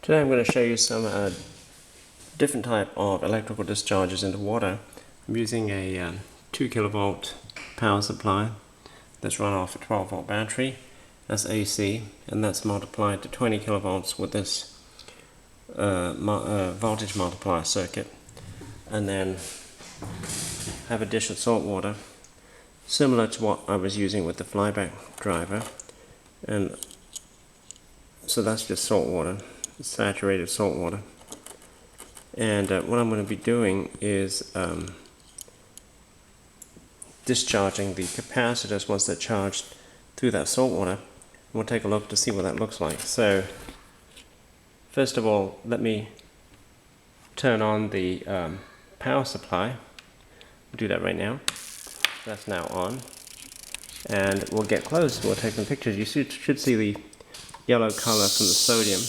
Today I'm going to show you some different type of electrical discharges into water. I'm using a 2 kilovolt power supply that's run off a 12 volt battery. That's AC, and that's multiplied to 20 kilovolts with this voltage multiplier circuit. And then have a dish of salt water, similar to what I was using with the flyback driver. And so that's just salt water, saturated salt water. And what I'm going to be doing is discharging the capacitors once they're charged through that salt water. We'll take a look to see what that looks like. So first of all, let me turn on the power supply. We'll do that right now. That's now on. And we'll get close. We'll take some pictures. You should see the yellow color from the sodium.